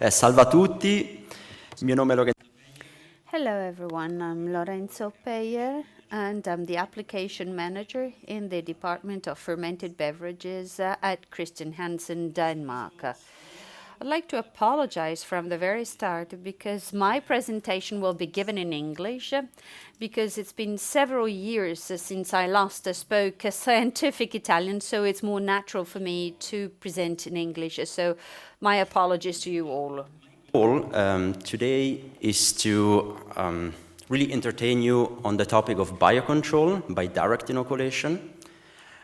Salve a tutti, il mio nome è Lorenzo. Hello everyone, I'm Lorenzo Peyer and I'm the application manager in the Department of Fermented Beverages at CHR Hansen, Denmark. I'd like to apologize from the very start because my presentation will be given in English because it's been several years since I last spoke scientific Italian, so it's more natural for me to present in English. So my apologies to you all. Goal today is to really entertain you on the topic of biocontrol by direct inoculation.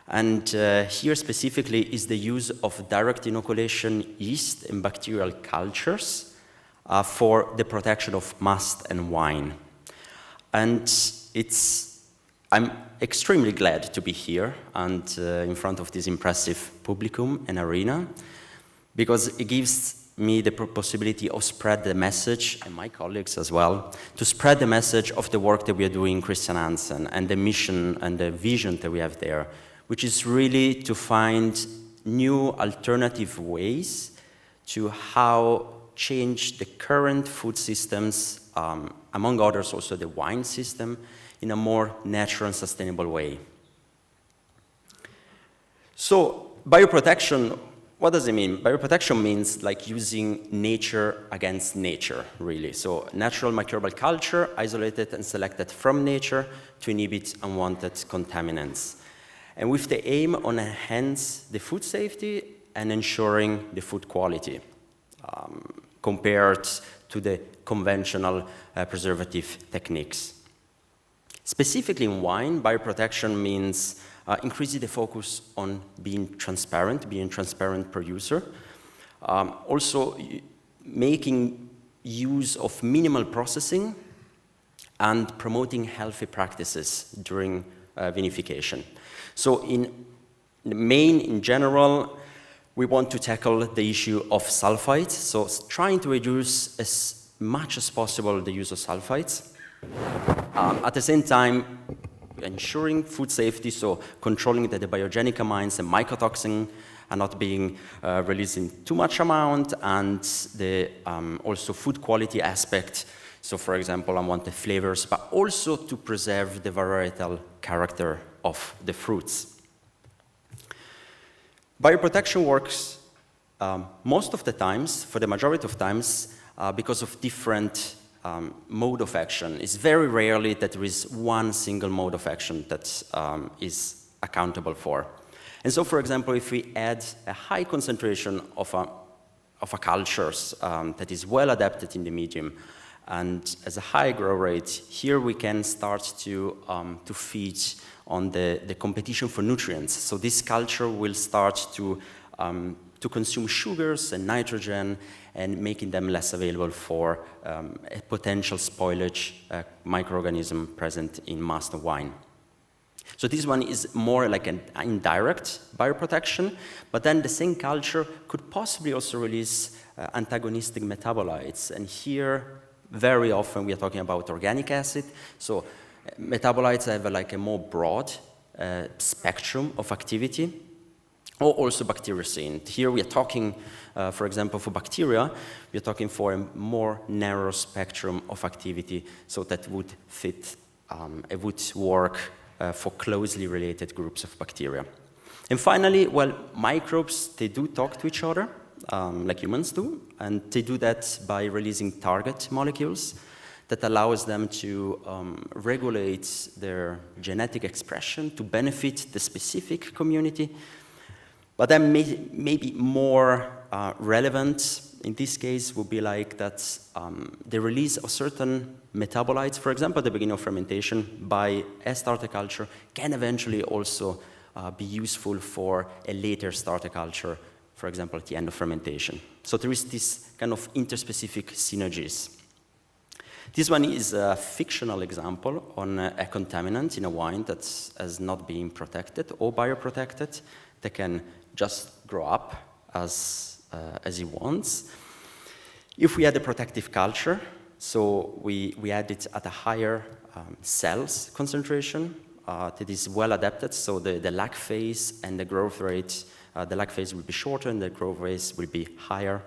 And here specifically is the use of direct inoculation yeast in bacterial cultures for the protection of must and wine. And I'm extremely glad to be here and in front of this impressive publicum and arena, because it gives me the possibility of spread the message, and my colleagues as well, to spread the message of the work that we are doing in CHR Hansen and the mission and the vision that we have there, which is really to find new alternative ways to how change the current food systems, among others also the wine system, in a more natural and sustainable way. So, bioprotection, what does it mean? Bioprotection means like using nature against nature, really. So natural microbial culture, isolated and selected from nature to inhibit unwanted contaminants. And with the aim on enhance the food safety and ensuring the food quality compared to the conventional preservative techniques. Specifically in wine, bioprotection means increasing the focus on being transparent producer. Also making use of minimal processing and promoting healthy practices during vinification. So in general, we want to tackle the issue of sulfites. So trying to reduce as much as possible the use of sulfites. At the same time, ensuring food safety, so controlling that the biogenic amines and mycotoxin are not being released in too much amount, and the also food quality aspect. So for example, unwanted flavors, but also to preserve the varietal character of the fruits. Bioprotection works most of the times, for the majority of times, because of different mode of action. It's very rarely that there is one single mode of action that is accountable for. And so, for example, if we add a high concentration of a cultures that is well adapted in the medium and as a high grow rate, here we can start to feed on the competition for nutrients. So this culture will start to consume sugars and nitrogen and making them less available for a potential spoilage microorganism present in must and wine. So this one is more like an indirect bioprotection, but then the same culture could possibly also release antagonistic metabolites. And here, very often we are talking about organic acid. So metabolites have like a more broad spectrum of activity, or also bactericide. Here we are talking, for example, for bacteria, we are talking for a more narrow spectrum of activity, so that would fit, it would work for closely related groups of bacteria. And finally, well, microbes, they do talk to each other, like humans do, and they do that by releasing target molecules that allows them to regulate their genetic expression to benefit the specific community. But then maybe more relevant in this case would be like that the release of certain metabolites, for example, at the beginning of fermentation by a starter culture can eventually also be useful for a later starter culture, for example, at the end of fermentation. So there is this kind of interspecific synergies. This one is a fictional example on a contaminant in a wine that has not been protected or bioprotected, that can just grow up as it wants. If we add a protective culture, so we add it at a higher cells concentration that is well adapted, so the lag phase and the growth rate, the lag phase will be shorter and the growth rate will be higher.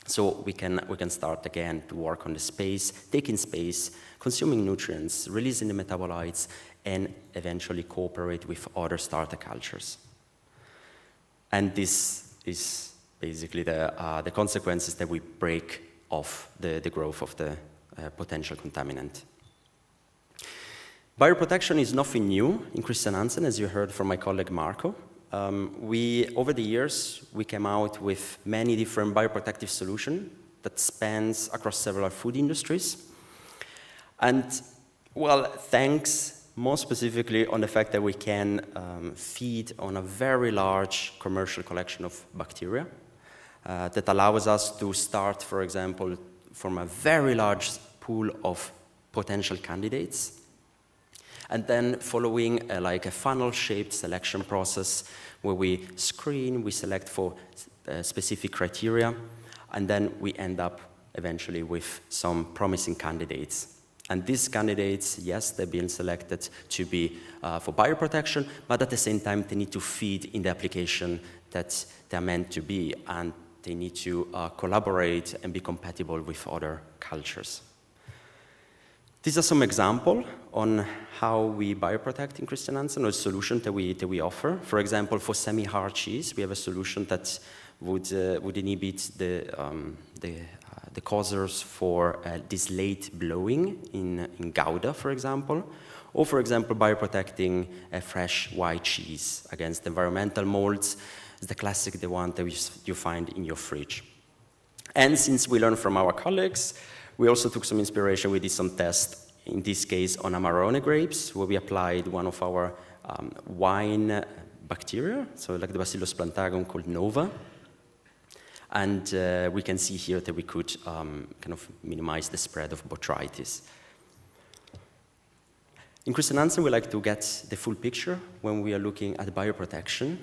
So we can start again to work on the space, taking space, consuming nutrients, releasing the metabolites, and eventually cooperate with other starter cultures. And this is basically the consequences that we break off the growth of the potential contaminant. Bioprotection is nothing new in CHR Hansen, as you heard from my colleague Marco. Over the years, we came out with many different bioprotective solutions that spans across several food industries. And, well, thanks more specifically on the fact that we can feed on a very large commercial collection of bacteria that allows us to start, for example, from a very large pool of potential candidates, and then following like a funnel-shaped selection process where we screen, we select for specific criteria, and then we end up eventually with some promising candidates. And these candidates, yes, they're being selected to be for bioprotection, but at the same time, they need to feed in the application that they're meant to be, and they need to collaborate and be compatible with other cultures. These are some examples on how we bioprotect in CHR Hansen, or solutions that we offer. For example, for semi-hard cheese, we have a solution that would inhibit the causers for this late blowing in Gouda, for example. Or, for example, bioprotecting a fresh white cheese against environmental molds. It's the classic, the one that you find in your fridge. And since we learned from our colleagues, we also took some inspiration. We did some tests, in this case on Amarone grapes, where we applied one of our wine bacteria, so like the Bacillus plantagum called Nova. And we can see here that we could kind of minimize the spread of botrytis. In CHR Hansen, we like to get the full picture when we are looking at bioprotection.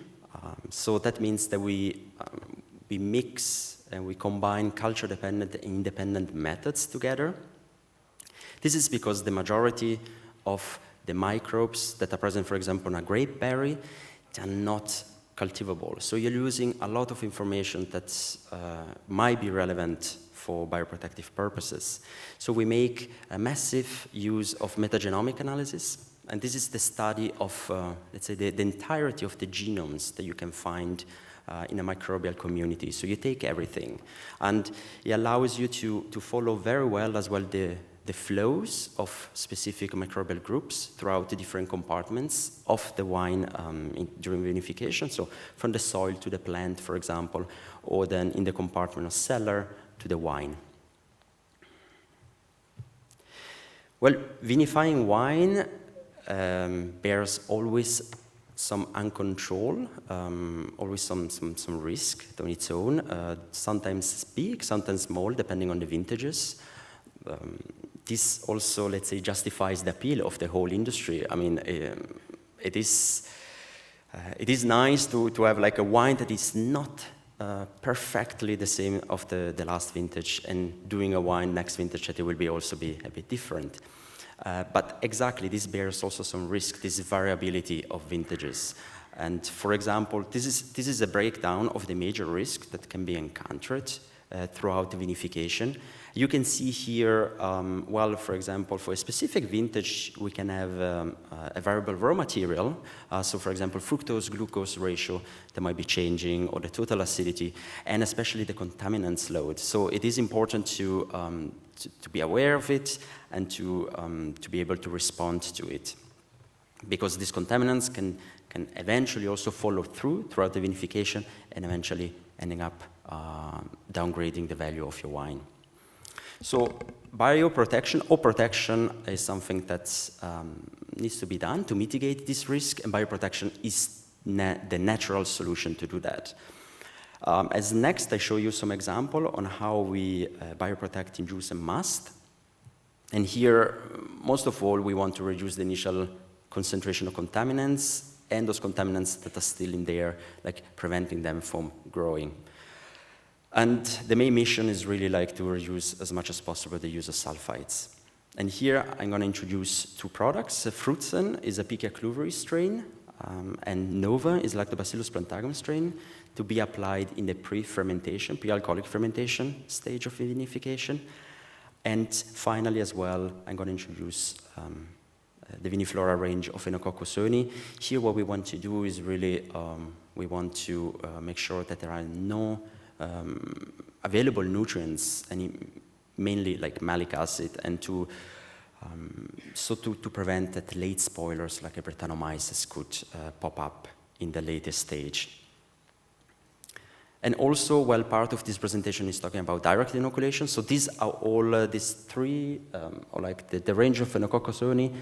So that means that we mix and we combine culture-dependent and independent methods together. This is because the majority of the microbes that are present, for example, on a grape berry, they are not cultivable. So you're losing a lot of information that might be relevant for bioprotective purposes. So we make a massive use of metagenomic analysis. And this is the study of, let's say, the entirety of the genomes that you can find in a microbial community. So you take everything. And it allows you to follow very well as well the flows of specific microbial groups throughout the different compartments of the wine during vinification. So from the soil to the plant, for example, or then in the compartment of cellar to the wine. Well, vinifying wine bears always some uncontrolled, always some risk on its own, sometimes big, sometimes small, depending on the vintages. This also, let's say, justifies the appeal of the whole industry. I mean, it is nice to have like a wine that is not perfectly the same of the last vintage, and doing a wine next vintage that it will also be a bit different. But exactly, this bears also some risk, this variability of vintages. And for example, this is a breakdown of the major risks that can be encountered throughout the vinification. You can see here, well, for example, for a specific vintage, we can have a variable raw material. So, for example, fructose-glucose ratio that might be changing, or the total acidity, and especially the contaminants load. So it is important to be aware of it and to be able to respond to it, because these contaminants can eventually also follow throughout the vinification and eventually ending up downgrading the value of your wine. So bioprotection or protection is something that needs to be done to mitigate this risk, and bioprotection is the natural solution to do that. As next, I show you some example on how we bioprotect in juice and must. And here, most of all, we want to reduce the initial concentration of contaminants and those contaminants that are still in there, like preventing them from growing. And the main mission is really like to reduce as much as possible the use of sulfites. And here I'm going to introduce two products. Fruitsin is a Pichia cluveri strain and Nova is Lactobacillus plantarum strain, to be applied in the pre-fermentation, pre-alcoholic fermentation stage of vinification. And finally, as well, I'm going to introduce the viniflora range of Anoka Sony. Here, what we want to do is really, we want to make sure that there are no available nutrients, mainly like malic acid, and to prevent that late spoilers like Brettanomyces could pop up in the latest stage. And also, well, part of this presentation is talking about direct inoculation. So these are all these three, or like the range of Anoka Sony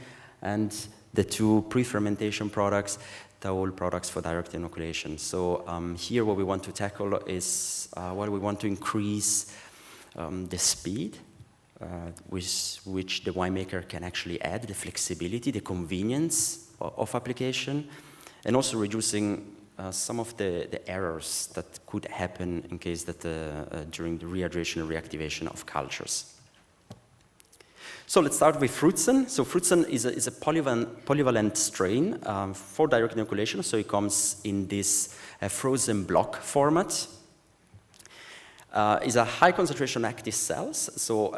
and the two pre-fermentation products, they're all products for direct inoculation. So here what we want to tackle is, well, we want to increase the speed with which the winemaker can actually add the flexibility, the convenience of application, and also reducing some of the errors that could happen in case that during the rehydration and reactivation of cultures. So let's start with Fruitsin. So Fruitsin is a polyvalent strain for direct inoculation. So it comes in this frozen block format. Is a high concentration active cells. So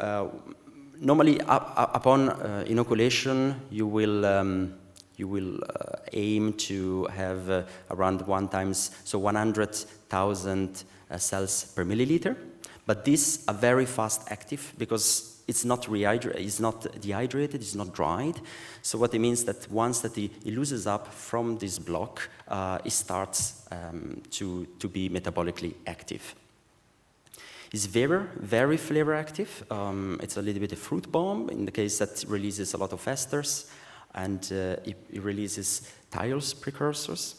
normally upon inoculation, you will aim to have around 100,000 cells per milliliter. But these are very fast active because it's not dehydrated, it's not dried. So what it means that once that it loosens up from this block, it starts to be metabolically active. It's very flavor active. It's a little bit a fruit bomb in the case that releases a lot of esters, and it releases thiols precursors.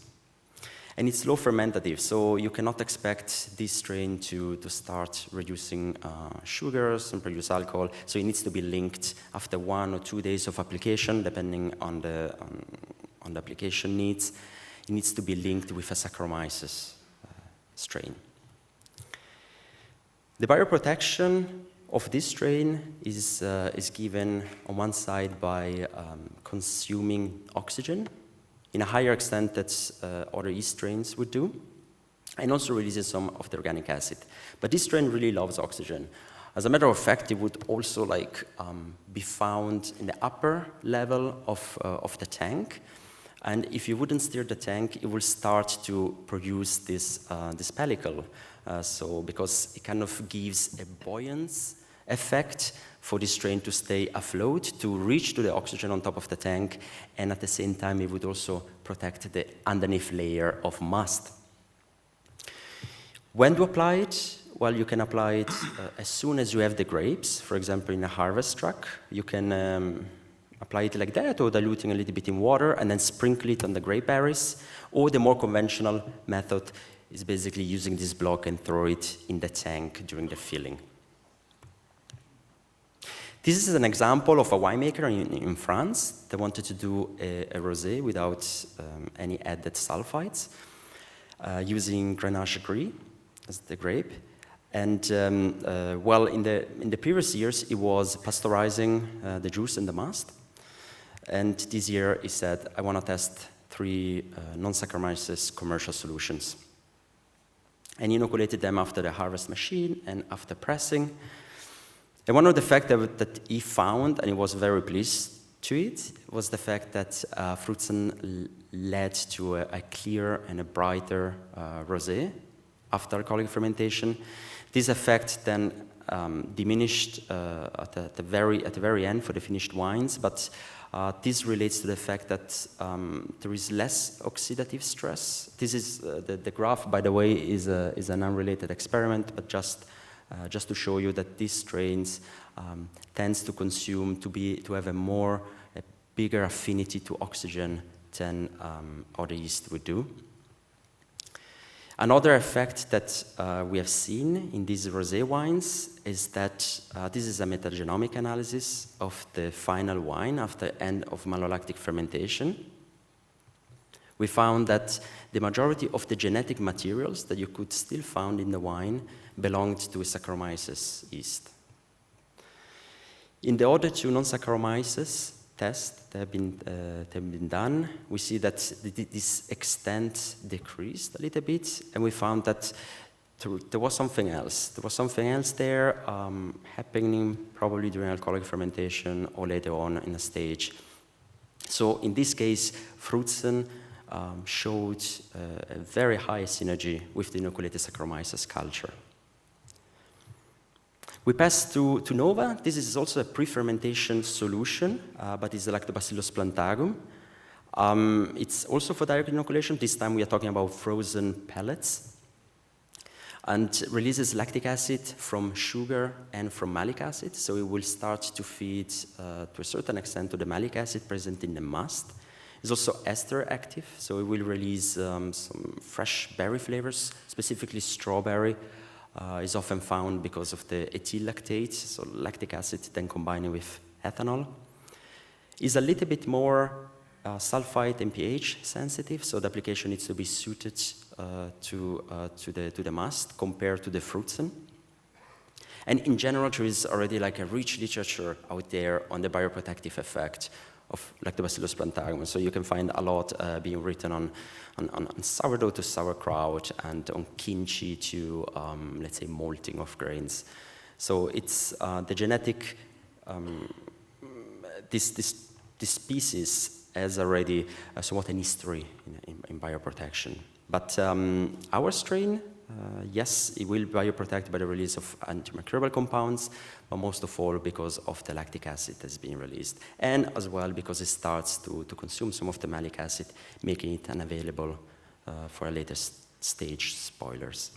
And it's low fermentative, so you cannot expect this strain to start reducing sugars and produce alcohol. So it needs to be linked after 1 or 2 days of application, depending on the application needs. It needs to be linked with a Sacrumis strain. The bioprotection of this strain is given on one side by consuming oxygen in a higher extent that other yeast strains would do, and also releases some of the organic acid. But this strain really loves oxygen. As a matter of fact, it would also be found in the upper level of the tank. And if you wouldn't stir the tank, it will start to produce this pellicle. So because it kind of gives a buoyance effect for this strain to stay afloat, to reach to the oxygen on top of the tank, and at the same time it would also protect the underneath layer of must. When to apply it? Well, you can apply it as soon as you have the grapes. For example, in a harvest truck, you can apply it like that, or diluting a little bit in water and then sprinkle it on the grape berries. Or the more conventional method is basically using this block and throw it in the tank during the filling. This is an example of a winemaker in France that wanted to do a rosé without any added sulfites, using Grenache Gris as the grape. And well, in the previous years, it was pasteurizing the juice and the must. And this year, he said, I want to test 3 non-Sacrumis commercial solutions. And he inoculated them after the harvest machine and after pressing. And one of the facts that he found, and he was very pleased to it, was the fact that Fruitsin led to a clear and a brighter rosé after alcoholic fermentation. This effect then diminished at the very end for the finished wines, but this relates to the fact that there is less oxidative stress. This is the graph, by the way, is an unrelated experiment, but just to show you that these strains tends to consume, to have a bigger affinity to oxygen than other yeast would do. Another effect that we have seen in these rosé wines is that this is a metagenomic analysis of the final wine after end of malolactic fermentation. We found that the majority of the genetic materials that you could still find in the wine belonged to Sacrumis yeast. In the other 2 non-Sacrumis, tests that have been done, we see that this extent decreased a little bit, and we found that there was something else. There was something else there happening probably during alcoholic fermentation or later on in a stage. So in this case, Fruitsin showed a very high synergy with the inoculated Saccharomyces culture. We pass to Nova. This is also a pre-fermentation solution, but it's the Lactobacillus plantagum. It's also for direct inoculation. This time we are talking about frozen pellets. And releases lactic acid from sugar and from malic acid. So it will start to feed, to a certain extent, to the malic acid present in the must. It's also ester active, so it will release some fresh berry flavors, specifically strawberry. Is often found because of the ethyl lactate, so lactic acid then combining with ethanol. Is a little bit more sulfite and pH sensitive, so the application needs to be suited to the must compared to the Fruitsin. And in general, there is already like a rich literature out there on the bioprotective effect of Lactobacillus plantagum. So you can find a lot being written on sourdough to sauerkraut and on kimchi to, let's say, malting of grains. So it's the genetic, this species has already somewhat an history in bioprotection. But our strain, yes, it will bioprotect by the release of antimicrobial compounds, but most of all because of the lactic acid that's being released, and as well because it starts to consume some of the malic acid, making it unavailable for a later stage spoilers.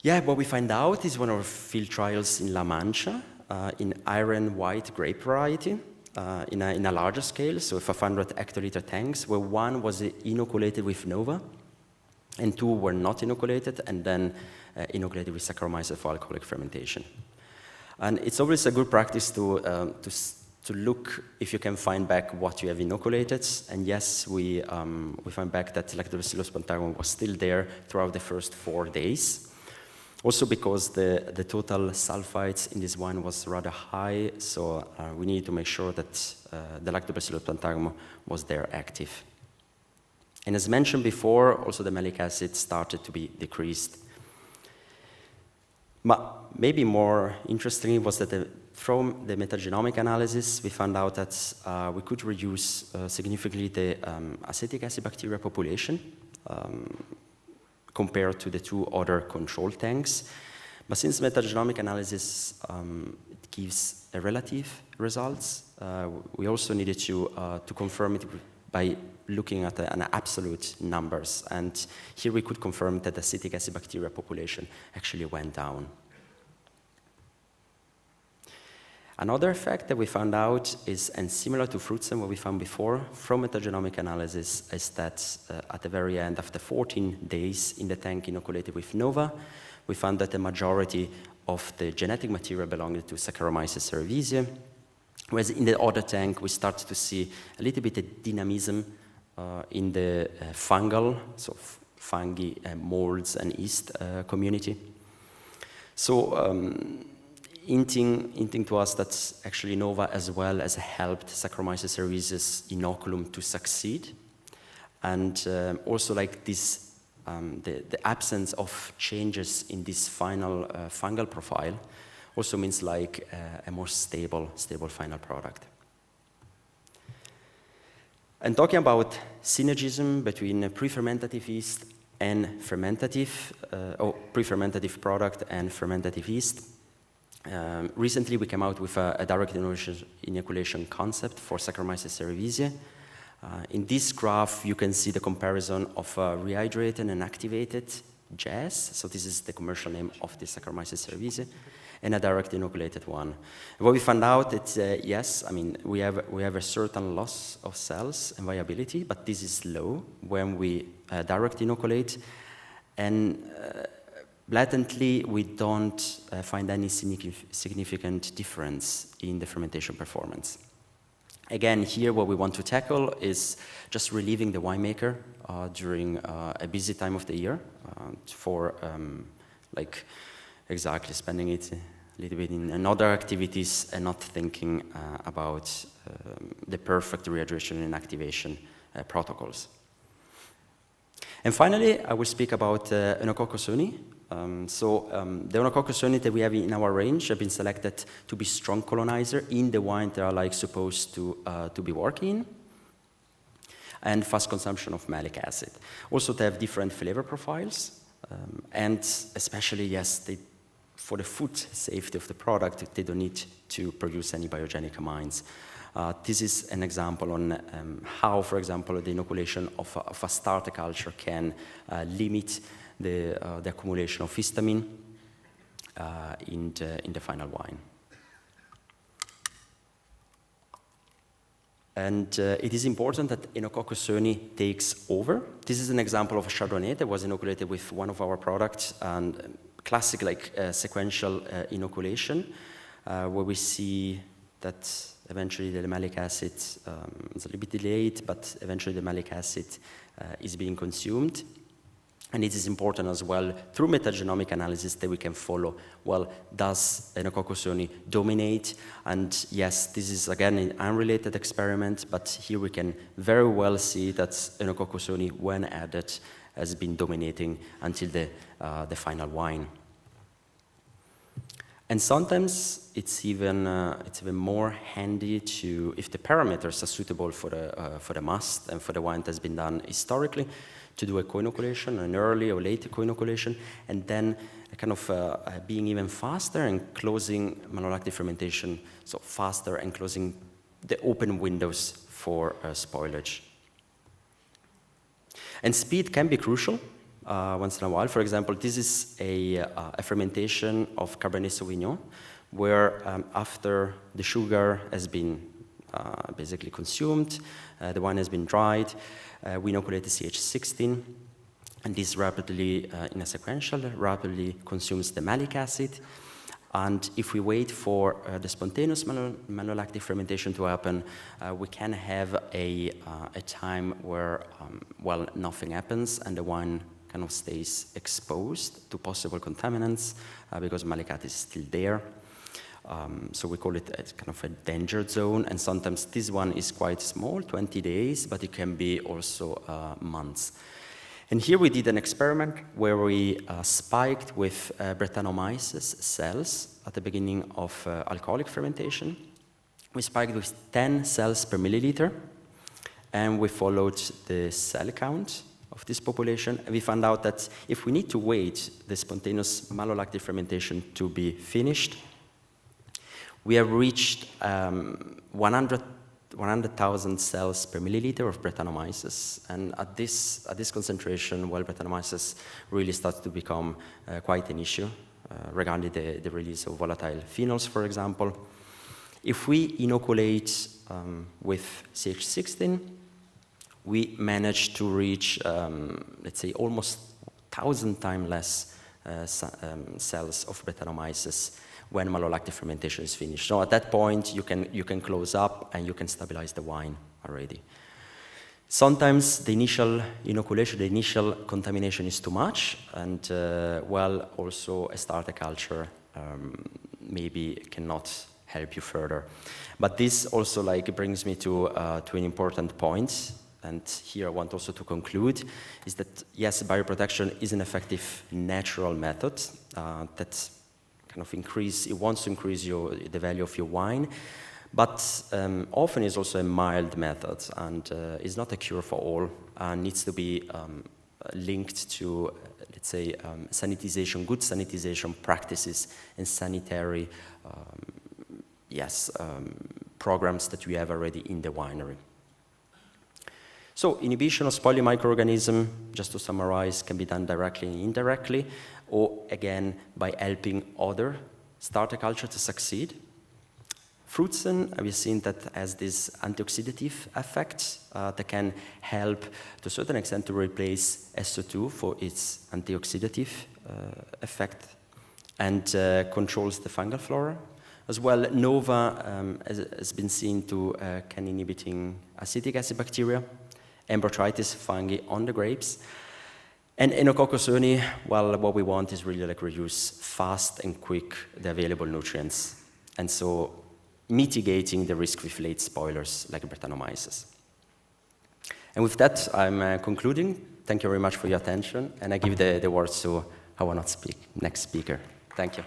Yeah, what we find out is one of our field trials in La Mancha, in iron white grape variety, in a larger scale, so 500 hectoliter tanks, where one was inoculated with Nova, and two were not inoculated, and then inoculated with Saccharomyces for alcoholic fermentation. And it's always a good practice to look if you can find back what you have inoculated. And yes, we find back that Lactobacillus plantagum was still there throughout the first 4 days. Also because the total sulfites in this wine was rather high, so we need to make sure that the Lactobacillus plantagum was there active. And as mentioned before, also the malic acid started to be decreased. But maybe more interesting was that from the metagenomic analysis, we found out that we could reduce significantly the acetic acid bacteria population compared to the two other control tanks. But since metagenomic analysis it gives a relative results, we also needed to confirm it by looking at an absolute numbers. And here we could confirm that the acetic acid bacteria population actually went down. Another effect that we found out is, and similar to Fruitsin, what we found before from metagenomic analysis, is that at the very end, after 14 days in the tank inoculated with Nova, we found that the majority of the genetic material belonged to Saccharomyces cerevisiae, whereas in the other tank, we start to see a little bit of dynamism in the fungal, so fungi, molds, and yeast community. So hinting to us that actually Nova as well has helped Saccharomyces cerevisiae's inoculum to succeed. And also like this, the absence of changes in this final fungal profile also means like a more stable final product. And talking about synergism between pre-fermentative yeast and fermentative, pre-fermentative product and fermentative yeast, recently we came out with a direct inoculation concept for Saccharomyces cerevisiae. In this graph, you can see the comparison of rehydrated and activated yeast. So this is the commercial name of the Saccharomyces cerevisiae, and a direct inoculated one. And what we found out is, yes, I mean, we have a certain loss of cells and viability, but this is low when we direct inoculate. And blatantly, we don't find any significant difference in the fermentation performance. Again, here what we want to tackle is just relieving the winemaker during a busy time of the year for like exactly spending it a little bit in other activities and not thinking about the perfect rehydration and activation protocols. And finally, I will speak about Anoka Sony. The Anoka Sony that we have in our range have been selected to be strong colonizer in the wine they are like supposed to be working in, and fast consumption of malic acid. Also, they have different flavor profiles, and especially, yes, for the food safety of the product, they don't need to produce any biogenic amines. This is an example on how, for example, the inoculation of a starter culture can limit the accumulation of histamine in the final wine. And it is important that Anoka Sony takes over. This is an example of a Chardonnay that was inoculated with one of our products, and classic sequential inoculation, where we see that eventually the malic acid is a little bit delayed, but eventually the malic acid is being consumed. And it is important as well, through metagenomic analysis, that we can follow, well, does Anoka Sony dominate? And yes, this is, again, an unrelated experiment, but here we can very well see that Anoka Sony, when added, has been dominating until the final wine. And sometimes it's even more handy to, if the parameters are suitable for the must and for the wine that has been done historically, to do a co-inoculation, an early or late co-inoculation, and then kind of being even faster and closing malolactic fermentation, so faster and closing the open windows for spoilage. And speed can be crucial once in a while. For example, this is a fermentation of Cabernet Sauvignon, where after the sugar has been basically consumed, the wine has been dried, we inoculate the CH16, and this rapidly, in a sequential, rapidly consumes the malic acid. And if we wait for the spontaneous malolactic fermentation to happen, we can have a time where, well, nothing happens and the wine kind of stays exposed to possible contaminants because malic acid is still there. So we call it a kind of a danger zone, and sometimes this one is quite small, 20 days, but it can be also months. And here we did an experiment where we spiked with Brettanomyces cells at the beginning of alcoholic fermentation. We spiked with 10 cells per milliliter, and we followed the cell count of this population, and we found out that if we need to wait the spontaneous malolactic fermentation to be finished, we have reached 100,000 cells per milliliter of Brettanomyces, and at this concentration, well, Brettanomyces really starts to become quite an issue regarding the release of volatile phenols, for example. If we inoculate with CH16, we manage to reach, let's say, almost 1,000 times less cells of Brettanomyces when malolactic fermentation is finished. So at that point, you can close up and you can stabilize the wine already. Sometimes the initial inoculation, the initial contamination is too much, and well, also a starter culture maybe cannot help you further. But this also brings me to an important point, and here I want also to conclude, is that yes, bioprotection is an effective natural method that kind of it wants to increase the value of your wine, but often is also a mild method and is not a cure for all, and needs to be linked to, let's say, sanitization, good sanitization practices and sanitary programs that we have already in the winery. So inhibition of spoiling microorganism, just to summarize, can be done directly and indirectly, or again, by helping other starter culture to succeed. Fruitsin, we've seen that has this antioxidative effect that can help to a certain extent to replace SO2 for its antioxidative effect, and controls the fungal flora. As well, Nova has been seen to can inhibiting acetic acid bacteria, and botrytis fungi on the grapes. And Anoka Sony, well, what we want is really like reduce fast and quick the available nutrients, and so mitigating the risk with late spoilers like Brettanomyces. And with that, I'm concluding. Thank you very much for your attention, and I give the words to our next speaker. Thank you.